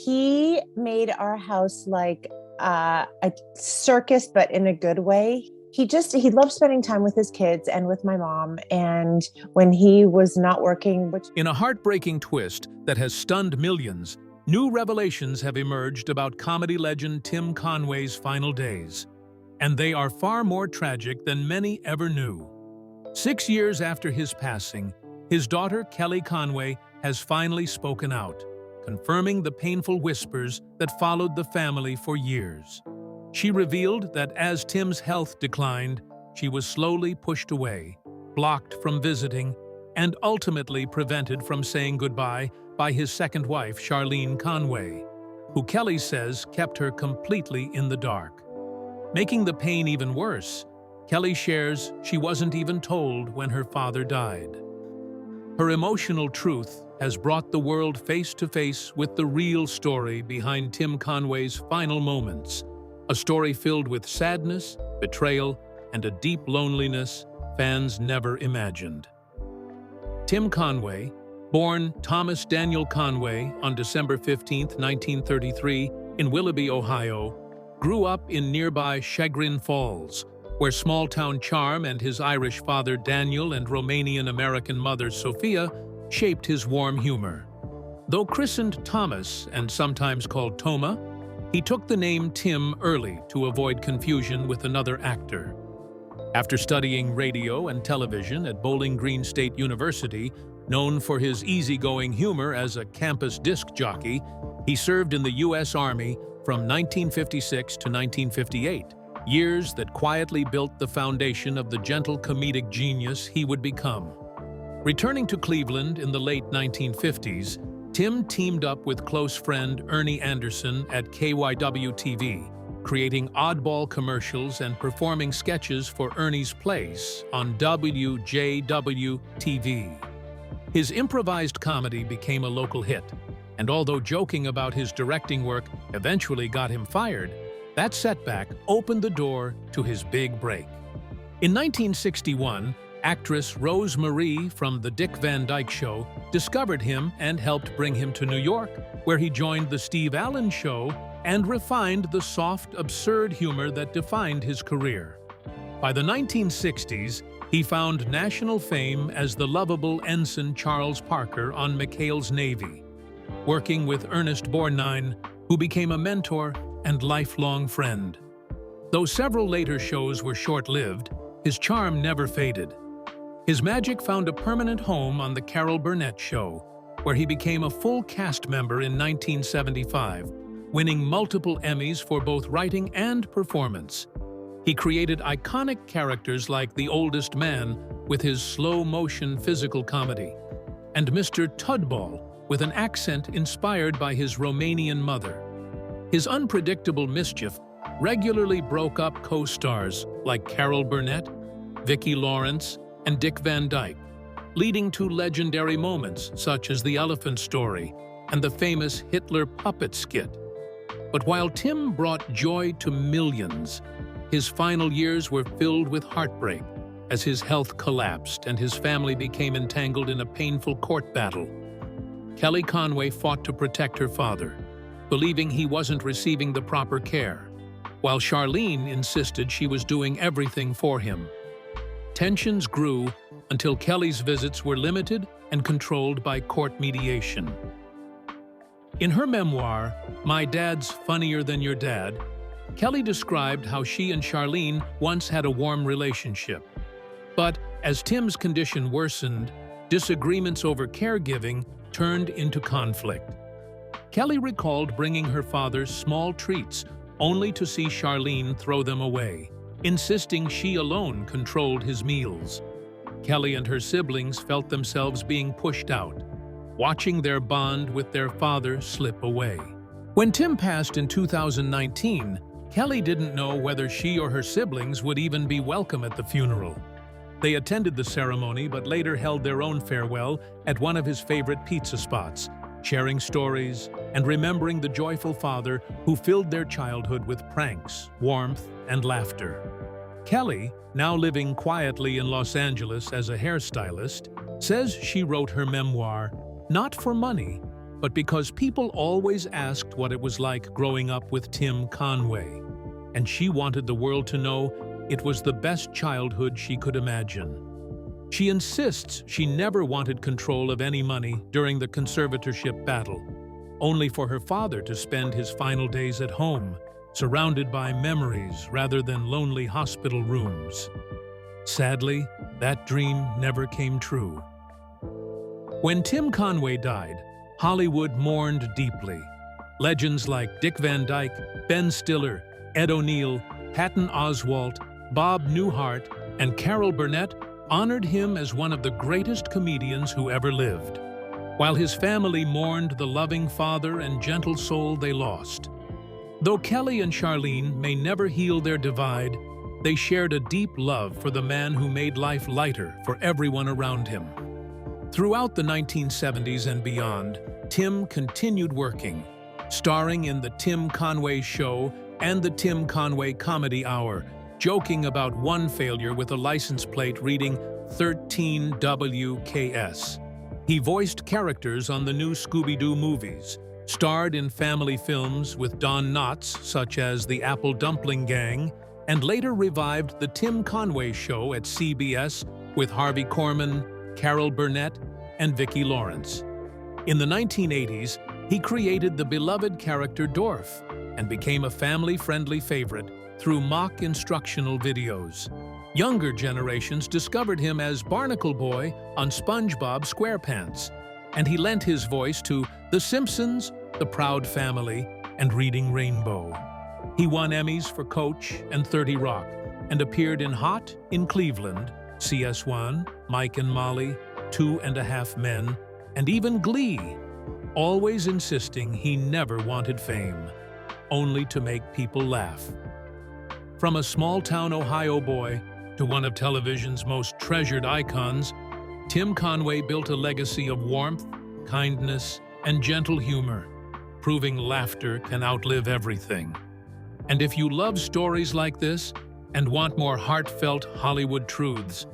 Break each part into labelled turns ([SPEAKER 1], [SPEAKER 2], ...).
[SPEAKER 1] He made our house like a circus, but in a good way. He loved spending time with his kids and with my mom. And when he was not working, which
[SPEAKER 2] In a heartbreaking twist that has stunned millions, new revelations have emerged about comedy legend Tim Conway's final days. And they are far more tragic than many ever knew. 6 years after his passing, his daughter Kelly Conway has finally spoken out, confirming the painful whispers that followed the family for years. She revealed that as Tim's health declined, she was slowly pushed away, blocked from visiting, and ultimately prevented from saying goodbye by his second wife, Charlene Conway, who Kelly says kept her completely in the dark. Making the pain even worse, Kelly shares she wasn't even told when her father died. Her emotional truth has brought the world face to face with the real story behind Tim Conway's final moments, a story filled with sadness, betrayal, and a deep loneliness fans never imagined. Tim Conway, born Thomas Daniel Conway on December 15, 1933, in Willoughby, Ohio, grew up in nearby Chagrin Falls, where small-town charm and his Irish father Daniel and Romanian-American mother Sophia shaped his warm humor. Though christened Thomas and sometimes called Toma, he took the name Tim early to avoid confusion with another actor. After studying radio and television at Bowling Green State University, known for his easygoing humor as a campus disc jockey, he served in the U.S. Army from 1956 to 1958, years that quietly built the foundation of the gentle comedic genius he would become. Returning to Cleveland in the late 1950s, Tim teamed up with close friend Ernie Anderson at KYW-TV, creating oddball commercials and performing sketches for Ernie's Place on WJW-TV. His improvised comedy became a local hit, and although joking about his directing work eventually got him fired, that setback opened the door to his big break. In 1961, actress Rose Marie from The Dick Van Dyke Show discovered him and helped bring him to New York, where he joined The Steve Allen Show and refined the soft, absurd humor that defined his career. By the 1960s, he found national fame as the lovable Ensign Charles Parker on McHale's Navy, working with Ernest Borgnine, who became a mentor and lifelong friend. Though several later shows were short-lived, his charm never faded. His magic found a permanent home on The Carol Burnett Show, where he became a full cast member in 1975, winning multiple Emmys for both writing and performance. He created iconic characters like The Oldest Man with his slow-motion physical comedy, and Mr. Tudball with an accent inspired by his Romanian mother. His unpredictable mischief regularly broke up co-stars like Carol Burnett, Vicki Lawrence, and Dick Van Dyke, leading to legendary moments such as The Elephant Story and the famous Hitler puppet skit. But while Tim brought joy to millions, his final years were filled with heartbreak as his health collapsed and his family became entangled in a painful court battle. Kelly Conway fought to protect her father, believing he wasn't receiving the proper care, while Charlene insisted she was doing everything for him. Tensions grew until Kelly's visits were limited and controlled by court mediation. In her memoir, My Dad's Funnier Than Your Dad, Kelly described how she and Charlene once had a warm relationship. But as Tim's condition worsened, disagreements over caregiving turned into conflict. Kelly recalled bringing her father small treats only to see Charlene throw them away, insisting she alone controlled his meals. Kelly and her siblings felt themselves being pushed out, watching their bond with their father slip away. When Tim passed in 2019, Kelly didn't know whether she or her siblings would even be welcome at the funeral. They attended the ceremony but later held their own farewell at one of his favorite pizza spots, sharing stories and remembering the joyful father who filled their childhood with pranks, warmth, and laughter. Kelly, now living quietly in Los Angeles as a hairstylist, says she wrote her memoir not for money, but because people always asked what it was like growing up with Tim Conway, and she wanted the world to know it was the best childhood she could imagine. She insists she never wanted control of any money during the conservatorship battle, only for her father to spend his final days at home, surrounded by memories rather than lonely hospital rooms. Sadly, that dream never came true. When Tim Conway died, Hollywood mourned deeply. Legends like Dick Van Dyke, Ben Stiller, Ed O'Neill, Patton Oswalt, Bob Newhart, and Carol Burnett honored him as one of the greatest comedians who ever lived, while his family mourned the loving father and gentle soul they lost. Though Kelly and Charlene may never heal their divide, they shared a deep love for the man who made life lighter for everyone around him. Throughout the 1970s and beyond, Tim continued working, starring in The Tim Conway Show and The Tim Conway Comedy Hour, joking about one failure with a license plate reading 13WKS. He voiced characters on the new Scooby-Doo movies, starred in family films with Don Knotts such as The Apple Dumpling Gang, and later revived The Tim Conway Show at CBS with Harvey Korman, Carol Burnett, and Vicki Lawrence. In the 1980s, he created the beloved character Dorf and became a family-friendly favorite through mock instructional videos. Younger generations discovered him as Barnacle Boy on SpongeBob SquarePants, and he lent his voice to The Simpsons, The Proud Family, and Reading Rainbow. He won Emmys for Coach and 30 Rock, and appeared in Hot in Cleveland, CS1, Mike and Molly, 2.5 Men, and even Glee, always insisting he never wanted fame, only to make people laugh. From a small-town Ohio boy to one of television's most treasured icons, Tim Conway built a legacy of warmth, kindness, and gentle humor, proving laughter can outlive everything. And if you love stories like this and want more heartfelt Hollywood truths,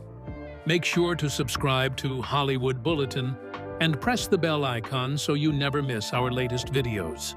[SPEAKER 2] make sure to subscribe to Hollywood Bulletin and press the bell icon so you never miss our latest videos.